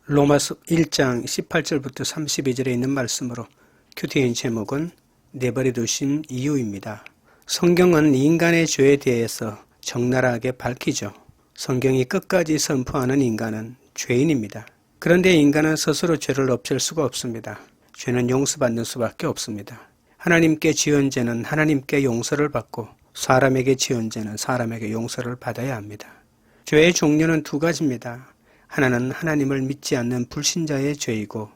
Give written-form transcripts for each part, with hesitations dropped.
로마서 1장 18절부터 32절에 있는 말씀으로 큐티인 제목은 내버려 두신 이유입니다. 성경은 인간의 죄에 대해서 적나라하게 밝히죠. 성경이 끝까지 선포하는 인간은 죄인입니다. 그런데 인간은 스스로 죄를 없앨 수가 없습니다. 죄는 용서받는 수밖에 없습니다. 하나님께 지은 죄는 하나님께 용서를 받고 사람에게 지은 죄는 사람에게 용서를 받아야 합니다. 죄의 종류는 두 가지입니다. 하나는 하나님을 믿지 않는 불신자의 죄이고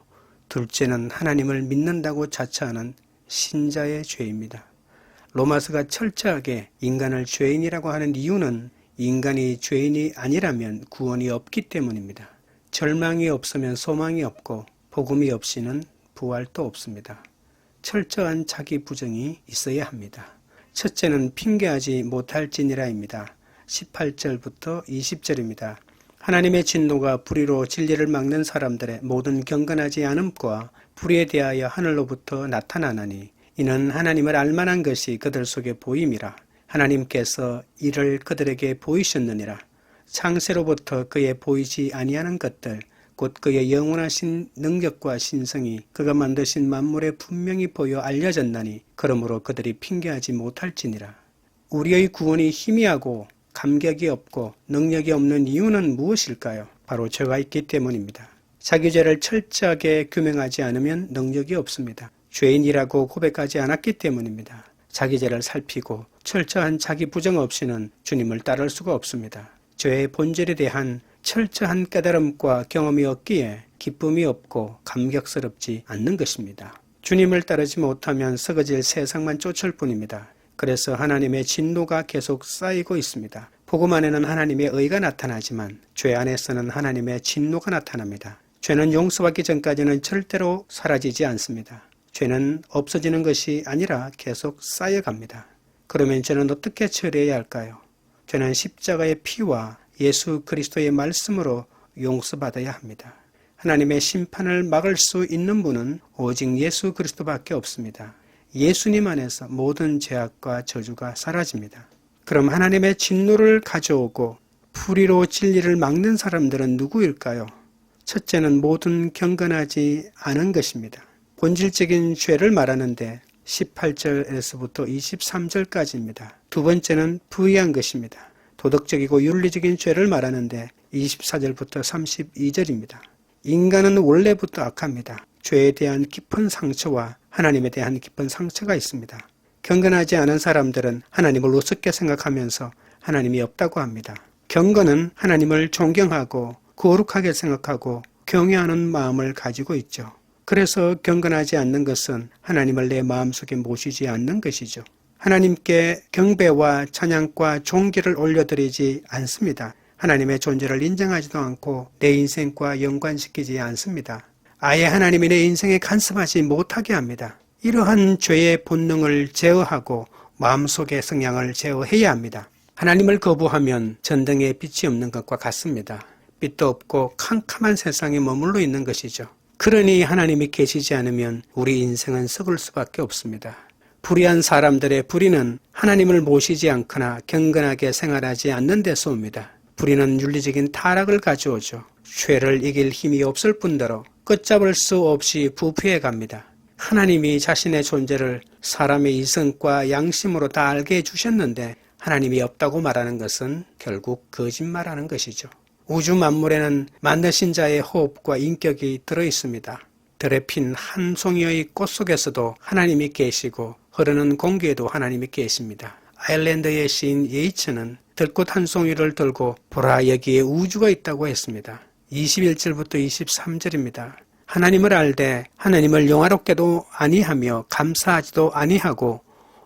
둘째는 하나님을 믿는다고 자처하는 신자의 죄입니다. 로마서가 철저하게 인간을 죄인이라고 하는 이유는 인간이 죄인이 아니라면 구원이 없기 때문입니다. 절망이 없으면 소망이 없고 복음이 없이는 부활도 없습니다. 철저한 자기 부정이 있어야 합니다. 첫째는 핑계하지 못할지니라입니다. 18절부터 20절입니다. 하나님의 진노가 불의로 진리를 막는 사람들의 모든 경건하지 않음과 불의에 대하여 하늘로부터 나타나나니 이는 하나님을 알만한 것이 그들 속에 보임이라. 하나님께서 이를 그들에게 보이셨느니라. 창세로부터 그의 보이지 아니하는 것들 곧 그의 영원하신 능력과 신성이 그가 만드신 만물에 분명히 보여 알려졌나니 그러므로 그들이 핑계하지 못할지니라. 우리의 구원이 희미하고 감격이 없고 능력이 없는 이유는 무엇일까요? 바로 죄가 있기 때문입니다. 자기 죄를 철저하게 규명하지 않으면 능력이 없습니다. 죄인이라고 고백하지 않았기 때문입니다. 자기 죄를 살피고 철저한 자기 부정 없이는 주님을 따를 수가 없습니다. 죄의 본질에 대한 철저한 깨달음과 경험이 없기에 기쁨이 없고 감격스럽지 않는 것입니다. 주님을 따르지 못하면 썩어질 세상만 쫓을 뿐입니다. 그래서 하나님의 진노가 계속 쌓이고 있습니다. 복음 안에는 하나님의 의가 나타나지만 죄 안에서는 하나님의 진노가 나타납니다. 죄는 용서받기 전까지는 절대로 사라지지 않습니다. 죄는 없어지는 것이 아니라 계속 쌓여갑니다. 그러면 죄는 어떻게 처리해야 할까요? 죄는 십자가의 피와 예수 그리스도의 말씀으로 용서받아야 합니다. 하나님의 심판을 막을 수 있는 분은 오직 예수 그리스도밖에 없습니다. 예수님 안에서 모든 죄악과 저주가 사라집니다. 그럼 하나님의 진노를 가져오고 불의로 진리를 막는 사람들은 누구일까요? 첫째는 모든 경건하지 않은 것입니다. 본질적인 죄를 말하는데 18절에서부터 23절까지입니다. 두 번째는 부의한 것입니다. 도덕적이고 윤리적인 죄를 말하는데 24절부터 32절입니다. 인간은 원래부터 악합니다. 죄에 대한 깊은 상처와 하나님에 대한 깊은 상처가 있습니다. 경건하지 않은 사람들은 하나님을 우습게 생각하면서 하나님이 없다고 합니다. 경건은 하나님을 존경하고 거룩하게 생각하고 경외하는 마음을 가지고 있죠. 그래서 경건하지 않는 것은 하나님을 내 마음속에 모시지 않는 것이죠. 하나님께 경배와 찬양과 존귀를 올려드리지 않습니다. 하나님의 존재를 인정하지도 않고 내 인생과 연관시키지 않습니다. 아예 하나님이 내 인생에 간섭하지 못하게 합니다. 이러한 죄의 본능을 제어하고 마음속의 성향을 제어해야 합니다. 하나님을 거부하면 전등에 빛이 없는 것과 같습니다. 빛도 없고 캄캄한 세상에 머물러 있는 것이죠. 그러니 하나님이 계시지 않으면 우리 인생은 썩을 수밖에 없습니다. 불의한 사람들의 불의는 하나님을 모시지 않거나 경건하게 생활하지 않는 데서 옵니다. 불의는 윤리적인 타락을 가져오죠. 죄를 이길 힘이 없을 뿐더러 끝잡을 수 없이 부패해 갑니다. 하나님이 자신의 존재를 사람의 이성과 양심으로 다 알게 해주셨는데 하나님이 없다고 말하는 것은 결국 거짓말하는 것이죠. 우주 만물에는 만드신 자의 호흡과 인격이 들어있습니다. 들에 핀 한 송이의 꽃 속에서도 하나님이 계시고 흐르는 공기에도 하나님이 계십니다. 아일랜드의 시인 예이츠는 들꽃 한 송이를 들고 보라 여기에 우주가 있다고 했습니다. 21절부터 23절입니다. 하나님을 알되 하나님을 영화롭게도 아니하며 감사하지도 아니하고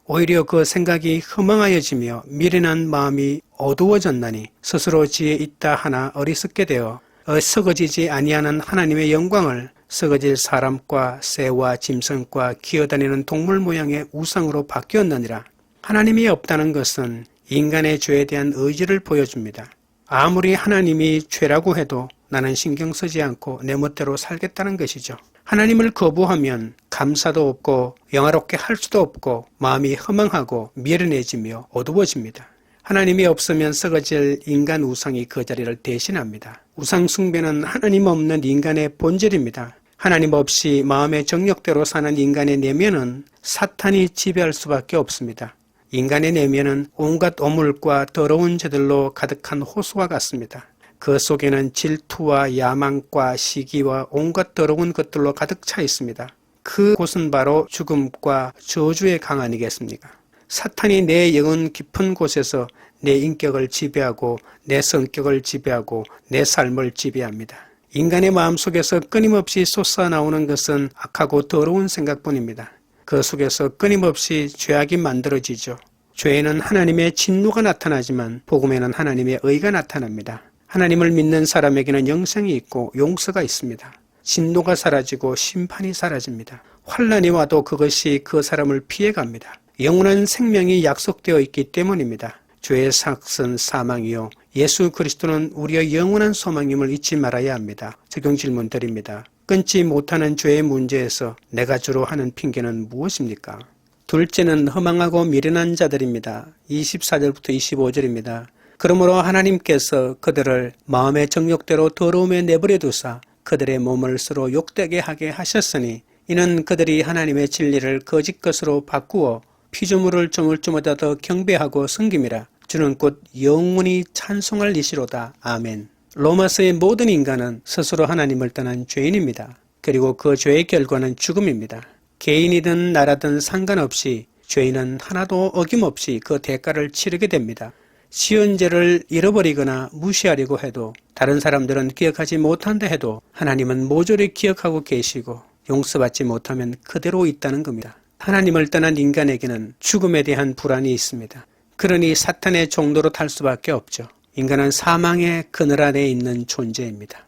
오히려 그 생각이 허망하여지며 미련한 마음이 어두워졌나니 스스로 지혜 있다 하나 어리석게 되어 썩어지지 아니하는 하나님의 영광을 썩어질 사람과 새와 짐승과 기어다니는 동물 모양의 우상으로 바뀌었느니라. 하나님이 없다는 것은 인간의 죄에 대한 의지를 보여줍니다. 아무리 하나님이 죄라고 해도 나는 신경 쓰지 않고 내 멋대로 살겠다는 것이죠. 하나님을 거부하면 감사도 없고 영화롭게 할 수도 없고 마음이 허망하고 미련해지며 어두워집니다. 하나님이 없으면 썩어질 인간 우상이 그 자리를 대신합니다. 우상 숭배는 하나님 없는 인간의 본질입니다. 하나님 없이 마음의 정욕대로 사는 인간의 내면은 사탄이 지배할 수밖에 없습니다. 인간의 내면은 온갖 오물과 더러운 죄들로 가득한 호수와 같습니다. 그 속에는 질투와 야망과 시기와 온갖 더러운 것들로 가득 차 있습니다. 그곳은 바로 죽음과 저주의 강 아니겠습니까? 사탄이 내 영혼 깊은 곳에서 내 인격을 지배하고 내 성격을 지배하고 내 삶을 지배합니다. 인간의 마음속에서 끊임없이 솟아나오는 것은 악하고 더러운 생각뿐입니다. 그 속에서 끊임없이 죄악이 만들어지죠. 죄에는 하나님의 진노가 나타나지만 복음에는 하나님의 의가 나타납니다. 하나님을 믿는 사람에게는 영생이 있고 용서가 있습니다. 진노가 사라지고 심판이 사라집니다. 환난이 와도 그것이 그 사람을 피해갑니다. 영원한 생명이 약속되어 있기 때문입니다. 죄의 삭은 사망이요 예수 그리스도는 우리의 영원한 소망임을 잊지 말아야 합니다. 적용 질문 드립니다. 끊지 못하는 죄의 문제에서 내가 주로 하는 핑계는 무엇입니까? 둘째는 허망하고 미련한 자들입니다. 24절부터 25절입니다. 그러므로 하나님께서 그들을 마음의 정욕대로 더러움에 내버려 두사 그들의 몸을 서로 욕되게 하게 하셨으니 이는 그들이 하나님의 진리를 거짓 것으로 바꾸어 피조물을 조물주마다 더 경배하고 섬김이라. 주는 곧 영원히 찬송할 이시로다. 아멘. 로마서의 모든 인간은 스스로 하나님을 떠난 죄인입니다. 그리고 그 죄의 결과는 죽음입니다. 개인이든 나라든 상관없이 죄인은 하나도 어김없이 그 대가를 치르게 됩니다. 지은 죄를 잃어버리거나 무시하려고 해도 다른 사람들은 기억하지 못한다 해도 하나님은 모조리 기억하고 계시고 용서받지 못하면 그대로 있다는 겁니다. 하나님을 떠난 인간에게는 죽음에 대한 불안이 있습니다. 그러니 사탄의 종로로 탈 수밖에 없죠. 인간은 사망의 그늘 안에 있는 존재입니다.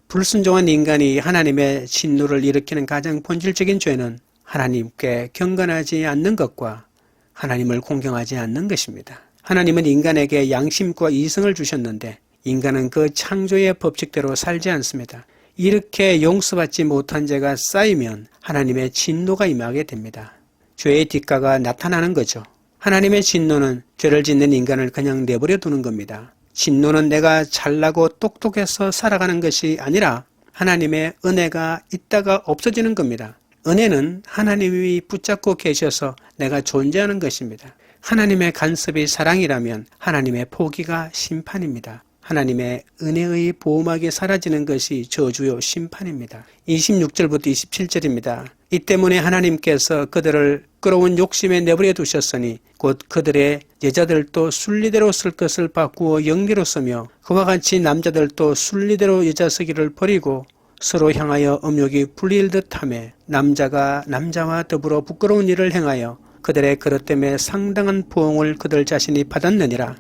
불순종한 인간이 하나님의 진노를 일으키는 가장 본질적인 죄는 하나님께 경건하지 않는 것과 하나님을 공경하지 않는 것입니다. 하나님은 인간에게 양심과 이성을 주셨는데 인간은 그 창조의 법칙대로 살지 않습니다. 이렇게 용서받지 못한 죄가 쌓이면 하나님의 진노가 임하게 됩니다. 죄의 뒷가가 나타나는 거죠. 하나님의 진노는 죄를 짓는 인간을 그냥 내버려 두는 겁니다. 진노는 내가 잘나고 똑똑해서 살아가는 것이 아니라 하나님의 은혜가 있다가 없어지는 겁니다. 은혜는 하나님이 붙잡고 계셔서 내가 존재하는 것입니다. 하나님의 간섭이 사랑이라면 하나님의 포기가 심판입니다. 하나님의 은혜의 보호막이 사라지는 것이 저주요 심판입니다. 26절부터 27절입니다. 이 때문에 하나님께서 그들을 끌어온 욕심에 내버려 두셨으니 곧 그들의 여자들도 순리대로 쓸 것을 바꾸어 영리로 쓰며 그와 같이 남자들도 순리대로 여자 쓰기를 버리고 서로 향하여 음욕이 불릴 듯하며 남자가 남자와 더불어 부끄러운 일을 행하여 그들의 그릇 때문에 상당한 보응을 그들 자신이 받았느니라.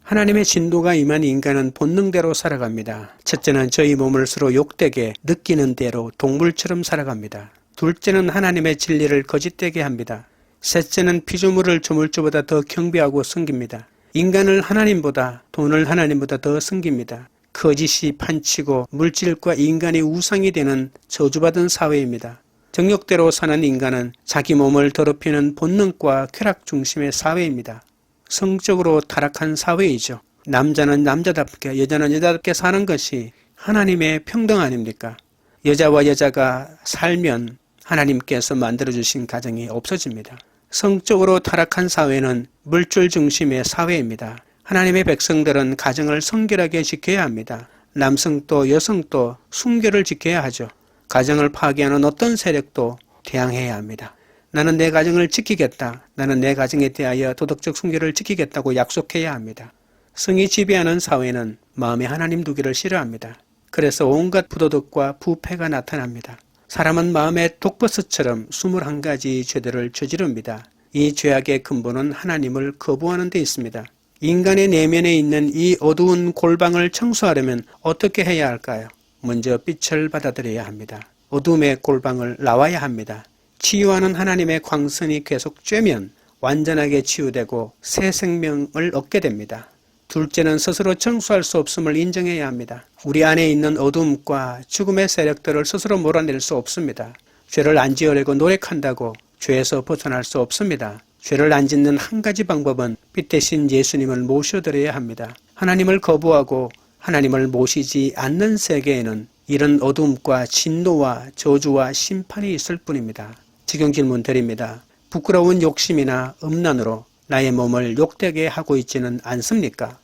하나님의 진노가 임한 인간은 본능대로 살아갑니다. 첫째는 저희 몸을 서로 욕되게 느끼는 대로 동물처럼 살아갑니다. 둘째는 하나님의 진리를 거짓되게 합니다. 셋째는 피조물을 조물주보다 더 경배하고 섬깁니다. 인간을 하나님보다 돈을 하나님보다 더 섬깁니다. 거짓이 판치고 물질과 인간이 우상이 되는 저주받은 사회입니다. 정욕대로 사는 인간은 자기 몸을 더럽히는 본능과 쾌락 중심의 사회입니다. 성적으로 타락한 사회이죠. 남자는 남자답게 여자는 여자답게 사는 것이 하나님의 평등 아닙니까? 여자와 여자가 살면 하나님께서 만들어주신 가정이 없어집니다. 성적으로 타락한 사회는 물질 중심의 사회입니다. 하나님의 백성들은 가정을 성결하게 지켜야 합니다. 남성도 여성도 순결을 지켜야 하죠. 가정을 파괴하는 어떤 세력도 대항해야 합니다. 나는 내 가정을 지키겠다. 나는 내 가정에 대하여 도덕적 순결을 지키겠다고 약속해야 합니다. 성이 지배하는 사회는 마음에 하나님 두기를 싫어합니다. 그래서 온갖 부도덕과 부패가 나타납니다. 사람은 마음의 독버섯처럼 21가지 죄들을 저지릅니다. 이 죄악의 근본은 하나님을 거부하는 데 있습니다. 인간의 내면에 있는 이 어두운 골방을 청소하려면 어떻게 해야 할까요? 먼저 빛을 받아들여야 합니다. 어둠의 골방을 나와야 합니다. 치유하는 하나님의 광선이 계속 쬐면 완전하게 치유되고 새 생명을 얻게 됩니다. 둘째는 스스로 청소할 수 없음을 인정해야 합니다. 우리 안에 있는 어둠과 죽음의 세력들을 스스로 몰아낼 수 없습니다. 죄를 안 지으려고 노력한다고 죄에서 벗어날 수 없습니다. 죄를 안 짓는 한 가지 방법은 빛 대신 예수님을 모셔드려야 합니다. 하나님을 거부하고 하나님을 모시지 않는 세계에는 이런 어둠과 진노와 저주와 심판이 있을 뿐입니다. 직영 질문 드립니다. 부끄러운 욕심이나 음란으로 나의 몸을 욕되게 하고 있지는 않습니까?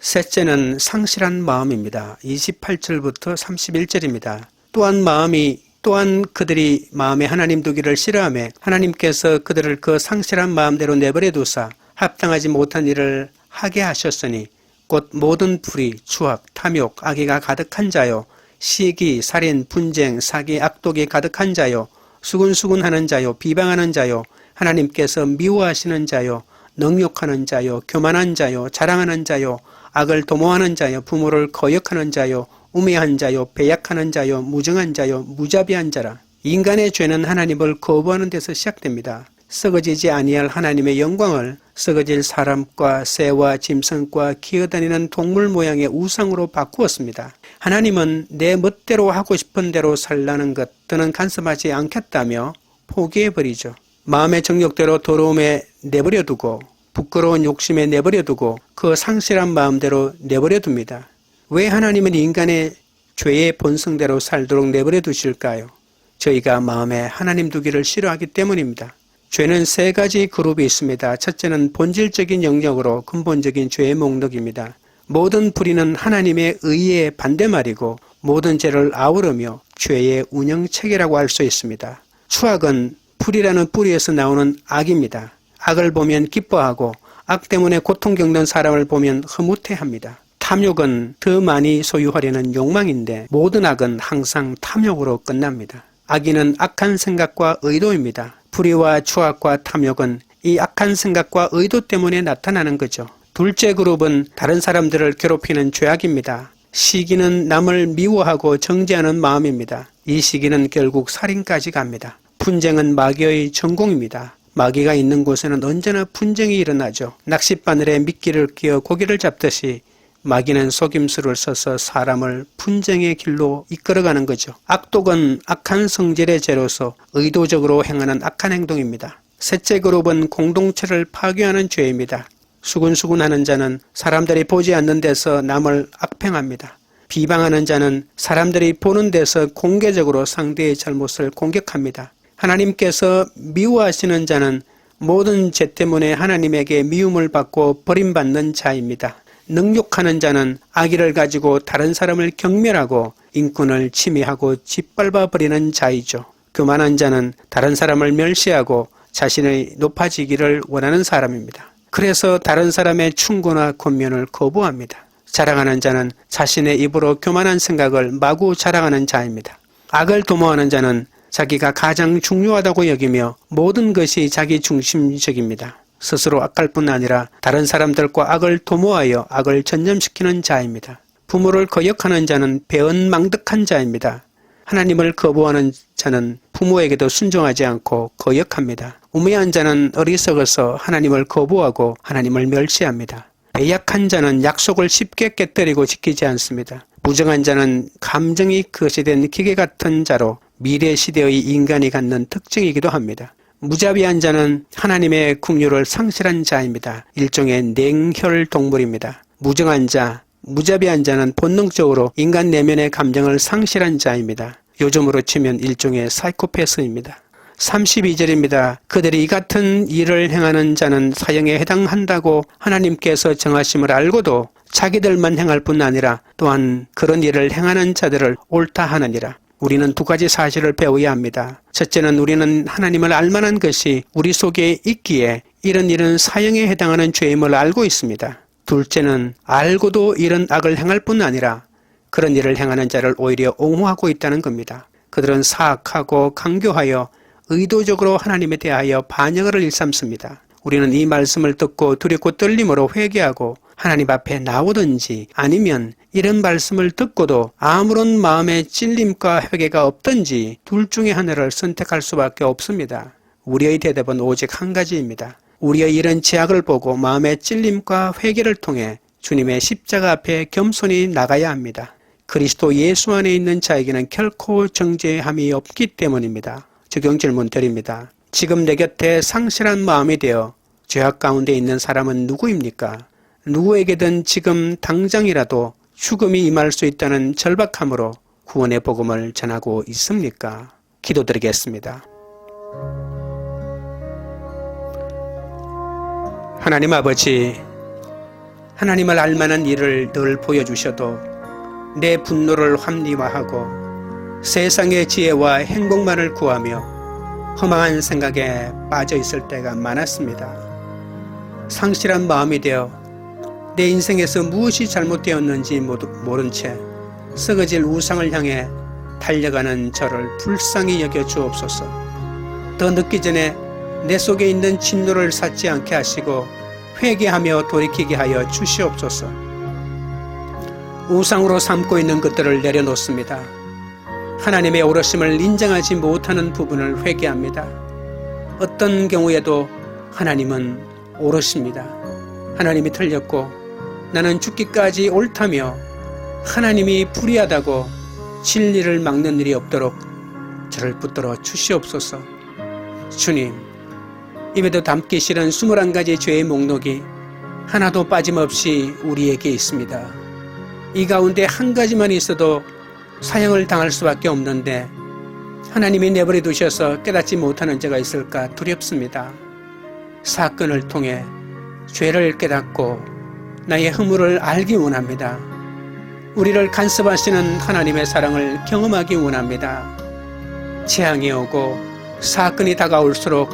셋째는 상실한 마음입니다. 28절부터 31절입니다. 또한 그들이 마음에 하나님 두기를 싫어하며 하나님께서 그들을 그 상실한 마음대로 내버려 두사 합당하지 못한 일을 하게 하셨으니 곧 모든 불의, 추악, 탐욕, 악의가 가득한 자요, 시기, 살인, 분쟁, 사기, 악독이 가득한 자요, 수군수군하는 자요, 비방하는 자요, 하나님께서 미워하시는 자요, 능욕하는 자요, 교만한 자요, 자랑하는 자요, 악을 도모하는 자요, 부모를 거역하는 자요, 우매한 자요, 배약하는 자요, 무정한 자요, 무자비한 자라. 인간의 죄는 하나님을 거부하는 데서 시작됩니다. 썩어지지 아니할 하나님의 영광을 썩어질 사람과 새와 짐승과 기어다니는 동물 모양의 우상으로 바꾸었습니다. 하나님은 내 멋대로 하고 싶은 대로 살라는 것 더는 간섭하지 않겠다며 포기해버리죠. 마음의 정욕대로 더러움에 내버려두고 부끄러운 욕심에 내버려두고 그 상실한 마음대로 내버려둡니다. 왜 하나님은 인간의 죄의 본성대로 살도록 내버려두실까요? 저희가 마음에 하나님 두기를 싫어하기 때문입니다. 죄는 세 가지 그룹이 있습니다. 첫째는 본질적인 영역으로 근본적인 죄의 목록입니다. 모든 불의는 하나님의 의의 반대말이고 모든 죄를 아우르며 죄의 운영체계라고 할 수 있습니다. 추악은 불이라는 뿌리에서 나오는 악입니다. 악을 보면 기뻐하고 악 때문에 고통 겪는 사람을 보면 흐뭇해합니다. 탐욕은 더 많이 소유하려는 욕망인데 모든 악은 항상 탐욕으로 끝납니다. 악의는 악한 생각과 의도입니다. 불의와 추악과 탐욕은 이 악한 생각과 의도 때문에 나타나는 거죠. 둘째 그룹은 다른 사람들을 괴롭히는 죄악입니다. 시기는 남을 미워하고 정죄하는 마음입니다. 이 시기는 결국 살인까지 갑니다. 분쟁은 마귀의 전공입니다. 마귀가 있는 곳에는 언제나 분쟁이 일어나죠. 낚싯바늘에 미끼를 끼어 고기를 잡듯이 마귀는 속임수를 써서 사람을 분쟁의 길로 이끌어가는 거죠. 악독은 악한 성질의 죄로서 의도적으로 행하는 악한 행동입니다. 셋째 그룹은 공동체를 파괴하는 죄입니다. 수군수군하는 자는 사람들이 보지 않는 데서 남을 악평합니다. 비방하는 자는 사람들이 보는 데서 공개적으로 상대의 잘못을 공격합니다. 하나님께서 미워하시는 자는 모든 죄 때문에 하나님에게 미움을 받고 버림받는 자입니다. 능욕하는 자는 악의를 가지고 다른 사람을 경멸하고 인권을 침해하고 짓밟아 버리는 자이죠. 교만한 자는 다른 사람을 멸시하고 자신의 높아지기를 원하는 사람입니다. 그래서 다른 사람의 충고나 권면을 거부합니다. 자랑하는 자는 자신의 입으로 교만한 생각을 마구 자랑하는 자입니다. 악을 도모하는 자는 자기가 가장 중요하다고 여기며 모든 것이 자기 중심적입니다. 스스로 악할 뿐 아니라 다른 사람들과 악을 도모하여 악을 전념시키는 자입니다. 부모를 거역하는 자는 배은망덕한 자입니다. 하나님을 거부하는 자는 부모에게도 순종하지 않고 거역합니다. 우매한 자는 어리석어서 하나님을 거부하고 하나님을 멸시합니다. 배약한 자는 약속을 쉽게 깨뜨리고 지키지 않습니다. 무정한 자는 감정이 거시된 기계 같은 자로 미래 시대의 인간이 갖는 특징이기도 합니다. 무자비한 자는 하나님의 긍휼을 상실한 자입니다. 일종의 냉혈 동물입니다. 무정한 자, 무자비한 자는 본능적으로 인간 내면의 감정을 상실한 자입니다. 요즘으로 치면 일종의 사이코패스입니다. 32절입니다. 그들이 이 같은 일을 행하는 자는 사형에 해당한다고 하나님께서 정하심을 알고도 자기들만 행할 뿐 아니라 또한 그런 일을 행하는 자들을 옳다 하느니라. 우리는 두 가지 사실을 배워야 합니다. 첫째는 우리는 하나님을 알만한 것이 우리 속에 있기에 이런 일은 사형에 해당하는 죄임을 알고 있습니다. 둘째는 알고도 이런 악을 행할 뿐 아니라 그런 일을 행하는 자를 오히려 옹호하고 있다는 겁니다. 그들은 사악하고 강교하여 의도적으로 하나님에 대하여 반역을 일삼습니다. 우리는 이 말씀을 듣고 두렵고 떨림으로 회개하고 하나님 앞에 나오든지 아니면 이런 말씀을 듣고도 아무런 마음의 찔림과 회개가 없든지 둘 중에 하나를 선택할 수밖에 없습니다. 우리의 대답은 오직 한 가지입니다. 우리의 이런 죄악을 보고 마음의 찔림과 회개를 통해 주님의 십자가 앞에 겸손히 나가야 합니다. 그리스도 예수 안에 있는 자에게는 결코 정죄함이 없기 때문입니다. 적용 질문 드립니다. 지금 내 곁에 상실한 마음이 되어 죄악 가운데 있는 사람은 누구입니까? 누구에게든 지금 당장이라도 죽음이 임할 수 있다는 절박함으로 구원의 복음을 전하고 있습니까? 기도드리겠습니다. 하나님 아버지, 하나님을 알만한 일을 늘 보여주셔도 내 분노를 합리화하고 세상의 지혜와 행복만을 구하며 허망한 생각에 빠져 있을 때가 많았습니다. 상실한 마음이 되어 내 인생에서 무엇이 잘못되었는지 모른 채 썩어질 우상을 향해 달려가는 저를 불쌍히 여겨 주옵소서. 더 늦기 전에 내 속에 있는 진노를 삿지 않게 하시고 회개하며 돌이키게 하여 주시옵소서. 우상으로 삼고 있는 것들을 내려놓습니다. 하나님의 오르심을 인정하지 못하는 부분을 회개합니다. 어떤 경우에도 하나님은 오르십니다. 하나님이 틀렸고 나는 죽기까지 옳다며 하나님이 불의하다고 진리를 막는 일이 없도록 저를 붙들어 주시옵소서. 주님, 입에도 담기 싫은 21가지 죄의 목록이 하나도 빠짐없이 우리에게 있습니다. 이 가운데 한 가지만 있어도 사형을 당할 수밖에 없는데 하나님이 내버려 두셔서 깨닫지 못하는 죄가 있을까 두렵습니다. 사건을 통해 죄를 깨닫고 나의 허물을 알기 원합니다. 우리를 간섭하시는 하나님의 사랑을 경험하기 원합니다. 재앙이 오고 사건이 다가올수록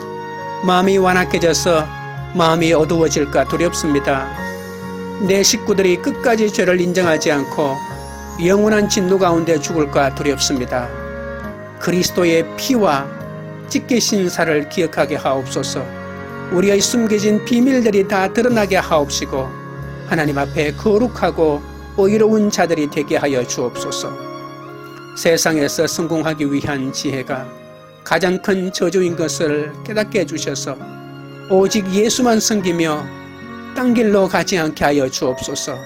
마음이 완악해져서 마음이 어두워질까 두렵습니다. 내 식구들이 끝까지 죄를 인정하지 않고 영원한 진노 가운데 죽을까 두렵습니다. 그리스도의 피와 찢기신 살을 기억하게 하옵소서. 우리의 숨겨진 비밀들이 다 드러나게 하옵시고 하나님 앞에 거룩하고 의로운 자들이 되게 하여 주옵소서. 세상에서 성공하기 위한 지혜가 가장 큰 저주인 것을 깨닫게 해주셔서 오직 예수만 섬기며 딴 길로 가지 않게 하여 주옵소서.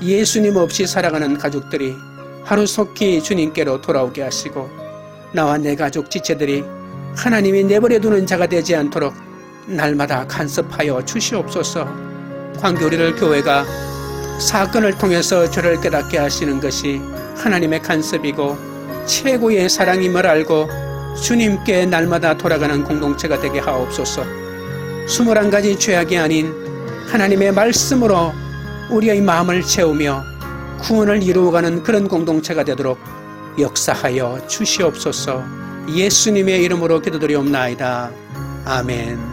예수님 없이 살아가는 가족들이 하루속히 주님께로 돌아오게 하시고 나와 내 가족 지체들이 하나님이 내버려두는 자가 되지 않도록 날마다 간섭하여 주시옵소서. 광교리를 교회가 사건을 통해서 저를 깨닫게 하시는 것이 하나님의 간섭이고 최고의 사랑임을 알고 주님께 날마다 돌아가는 공동체가 되게 하옵소서. 21가지 죄악이 아닌 하나님의 말씀으로 우리의 마음을 채우며 구원을 이루어가는 그런 공동체가 되도록 역사하여 주시옵소서. 예수님의 이름으로 기도드리옵나이다. 아멘.